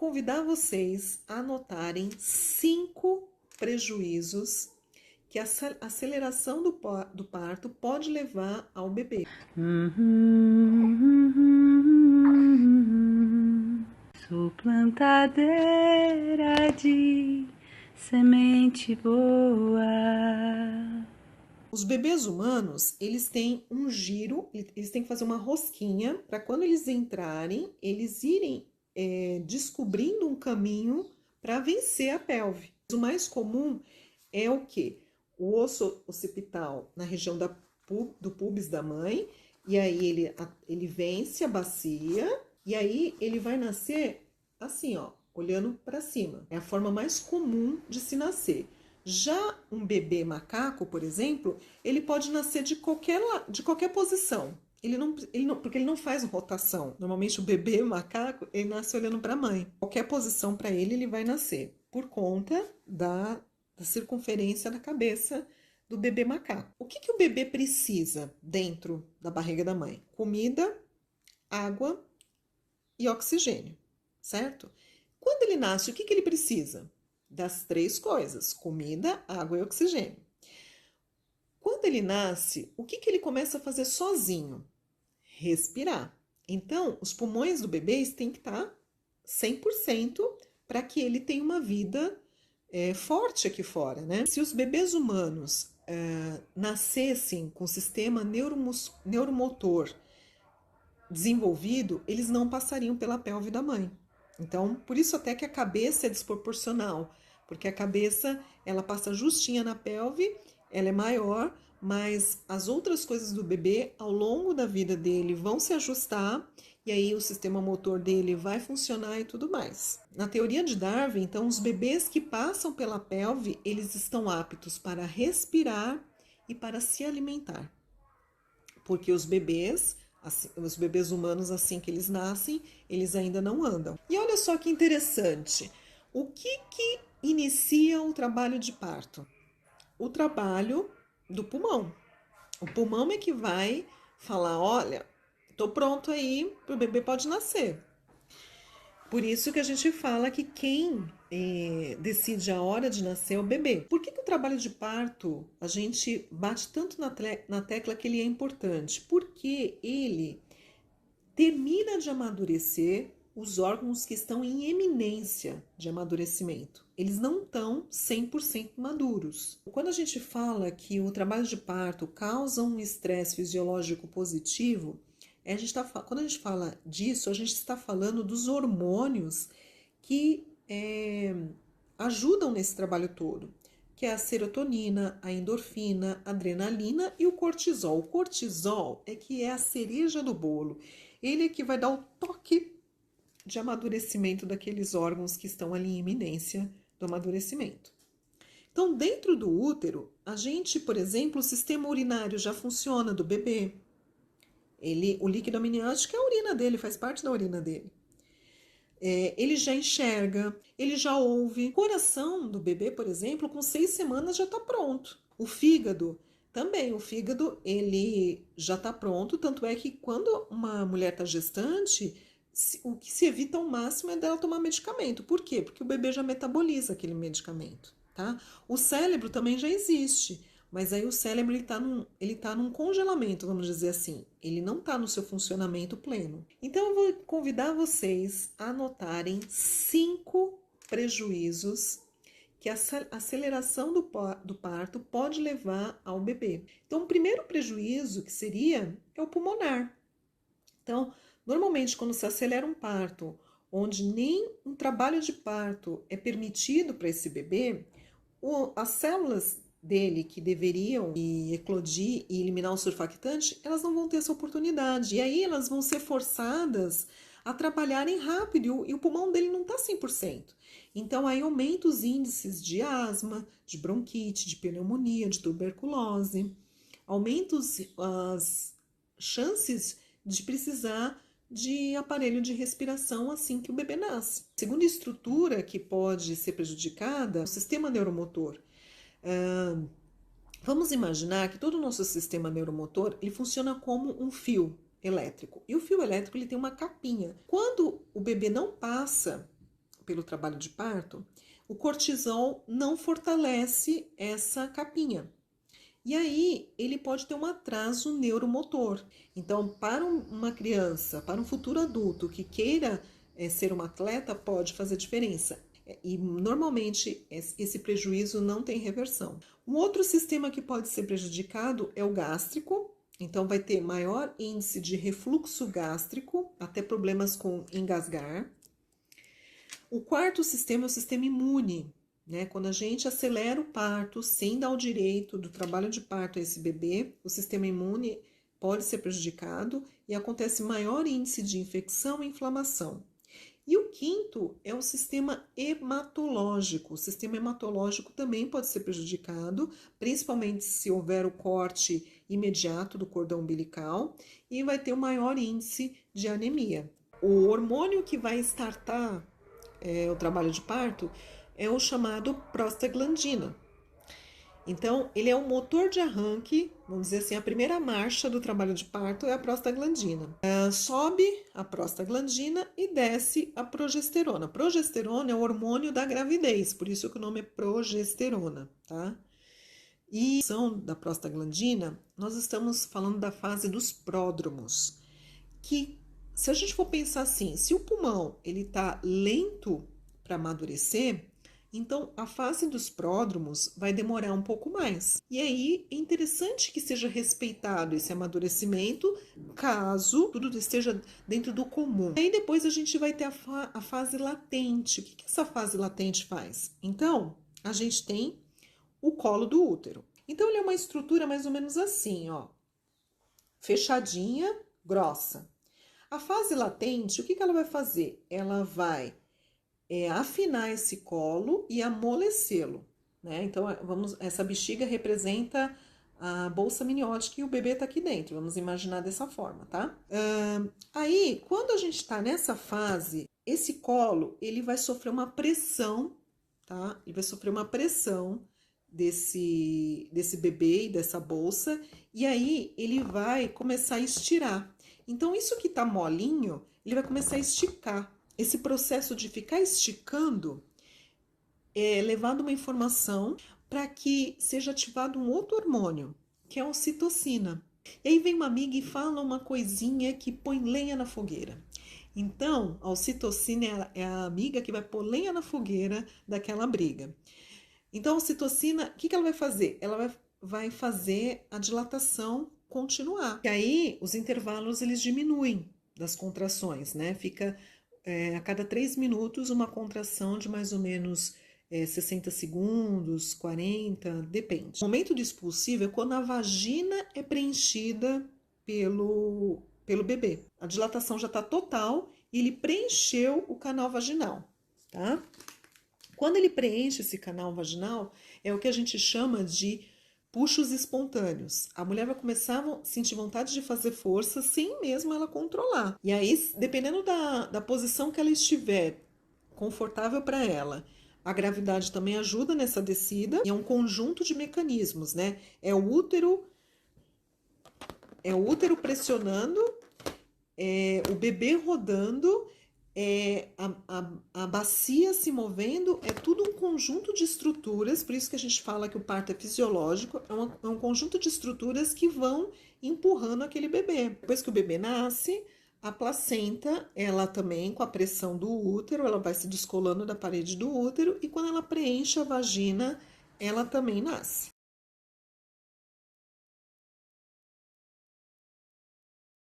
convidar vocês a anotarem 5 prejuízos que a aceleração do parto pode levar ao bebê. Sou plantadeira de semente boa. Os bebês humanos, eles têm um giro, eles têm que fazer uma rosquinha para quando eles entrarem, eles irem descobrindo um caminho para vencer a pelve. O mais comum é o quê? O osso occipital na região do púbis da mãe, e aí ele vence a bacia, e aí ele vai nascer assim, ó, olhando para cima. É a forma mais comum de se nascer. Já um bebê macaco, por exemplo, ele pode nascer de qualquer posição. Porque ele não faz rotação. Normalmente o bebê macaco, ele nasce olhando para a mãe. Qualquer posição para ele vai nascer, por conta da circunferência da cabeça do bebê macaco. O que o bebê precisa dentro da barriga da mãe? Comida, água e oxigênio, certo? Quando ele nasce, o que ele precisa? Das 3 coisas: comida, água e oxigênio. Quando ele nasce, o que ele começa a fazer sozinho? Respirar. Então, os pulmões do bebê têm que estar 100% para que ele tenha uma vida forte aqui fora, né? Se os bebês humanos nascessem com o sistema neuromotor desenvolvido, eles não passariam pela pelve da mãe. Então, por isso até que a cabeça é desproporcional, porque a cabeça ela passa justinha na pelve, ela é maior, mas as outras coisas do bebê ao longo da vida dele vão se ajustar e aí o sistema motor dele vai funcionar e tudo mais. Na teoria de Darwin, então, os bebês que passam pela pelve, eles estão aptos para respirar e para se alimentar. Porque os bebês humanos, assim que eles nascem, eles ainda não andam. E olha só que interessante, o que inicia o trabalho de parto? O trabalho do pulmão. O pulmão é que vai falar, olha, tô pronto aí, o bebê pode nascer. Por isso que a gente fala que quem decide a hora de nascer é o bebê. Por que o trabalho de parto, a gente bate tanto na tecla que ele é importante? Porque ele termina de amadurecer os órgãos que estão em eminência de amadurecimento. Eles não estão 100% maduros. Quando a gente fala que o trabalho de parto causa um estresse fisiológico positivo, quando a gente fala disso, a gente está falando dos hormônios que ajudam nesse trabalho todo, que é a serotonina, a endorfina, a adrenalina e o cortisol. O cortisol é que é a cereja do bolo. Ele é que vai dar o toque de amadurecimento daqueles órgãos que estão ali em iminência do amadurecimento. Então, dentro do útero, a gente, por exemplo, o sistema urinário já funciona do bebê. O líquido amniótico é a urina dele, faz parte da urina dele. Ele já enxerga, ele já ouve. O coração do bebê, por exemplo, com 6 semanas já está pronto. O fígado também, ele já está pronto, tanto é que quando uma mulher está gestante, o que se evita ao máximo é dela tomar medicamento. Por quê? Porque o bebê já metaboliza aquele medicamento, tá? O cérebro também já existe, mas aí o cérebro ele tá num congelamento, vamos dizer assim. Ele não está no seu funcionamento pleno. Então eu vou convidar vocês a anotarem 5 prejuízos que a aceleração do parto pode levar ao bebê. Então, o primeiro prejuízo que seria é o pulmonar. Então, normalmente, quando se acelera um parto, onde nem um trabalho de parto é permitido para esse bebê, as células dele que deveriam eclodir e eliminar o surfactante, elas não vão ter essa oportunidade. E aí elas vão ser forçadas a trabalharem rápido e o pulmão dele não está 100%. Então aí aumenta os índices de asma, de bronquite, de pneumonia, de tuberculose. Aumenta as chances de precisar de aparelho de respiração assim que o bebê nasce. Segunda estrutura que pode ser prejudicada é o sistema neuromotor. Vamos imaginar que todo o nosso sistema neuromotor ele funciona como um fio elétrico. E o fio elétrico ele tem uma capinha. Quando o bebê não passa pelo trabalho de parto, o cortisol não fortalece essa capinha. E aí, ele pode ter um atraso neuromotor. Então, para uma criança, para um futuro adulto que queira ser um atleta, pode fazer diferença. E, normalmente, esse prejuízo não tem reversão. Um outro sistema que pode ser prejudicado é o gástrico. Então, vai ter maior índice de refluxo gástrico, até problemas com engasgar. O quarto sistema é o sistema imune, né? Quando a gente acelera o parto sem dar o direito do trabalho de parto a esse bebê, o sistema imune pode ser prejudicado e acontece maior índice de infecção e inflamação. E o quinto é o sistema hematológico. O sistema hematológico também pode ser prejudicado, principalmente se houver o corte imediato do cordão umbilical, e vai ter o maior índice de anemia. O hormônio que vai startar o trabalho de parto é o chamado prostaglandina. Então, ele é o motor de arranque, vamos dizer assim, a primeira marcha do trabalho de parto é a prostaglandina. Sobe a prostaglandina e desce a progesterona. Progesterona é o hormônio da gravidez, por isso que o nome é progesterona, tá? E a ação da prostaglandina, nós estamos falando da fase dos pródromos, que se a gente for pensar assim, se o pulmão ele está lento para amadurecer, então a fase dos pródromos vai demorar um pouco mais. E aí é interessante que seja respeitado esse amadurecimento, caso tudo esteja dentro do comum. E aí depois a gente vai ter a fase latente. O que essa fase latente faz? Então, a gente tem o colo do útero. Então, ele é uma estrutura mais ou menos assim, ó, fechadinha, grossa. A fase latente, o que ela vai fazer? Ela vai afinar esse colo e amolecê-lo, né? Então, essa bexiga representa a bolsa miniótica e o bebê tá aqui dentro. Vamos imaginar dessa forma, tá? Aí, quando a gente tá nessa fase, esse colo, ele vai sofrer uma pressão, tá? Ele vai sofrer uma pressão desse bebê e dessa bolsa, e aí ele vai começar a estirar. Então, isso que tá molinho, ele vai começar a esticar. Esse processo de ficar esticando é levando uma informação para que seja ativado um outro hormônio, que é a ocitocina. E aí vem uma amiga e fala uma coisinha que põe lenha na fogueira. Então, a ocitocina é a amiga que vai pôr lenha na fogueira daquela briga. Então, a ocitocina, o que ela vai fazer? Ela vai fazer a dilatação continuar. E aí, os intervalos, eles diminuem das contrações, né? Fica a cada 3 minutos uma contração de mais ou menos 60 segundos, 40, depende. O momento do expulsivo é quando a vagina é preenchida pelo bebê. A dilatação já está total e ele preencheu o canal vaginal, tá? Quando ele preenche esse canal vaginal, é o que a gente chama de puxos espontâneos. A mulher vai começar a sentir vontade de fazer força sem mesmo ela controlar. E aí, dependendo da posição que ela estiver confortável para ela, a gravidade também ajuda nessa descida. E é um conjunto de mecanismos, né? É o útero pressionando, o bebê rodando, a bacia se movendo, é tudo um conjunto de estruturas, por isso que a gente fala que o parto é fisiológico, é um conjunto de estruturas que vão empurrando aquele bebê. Depois que o bebê nasce, a placenta, ela também, com a pressão do útero, ela vai se descolando da parede do útero, e quando ela preenche a vagina, ela também nasce.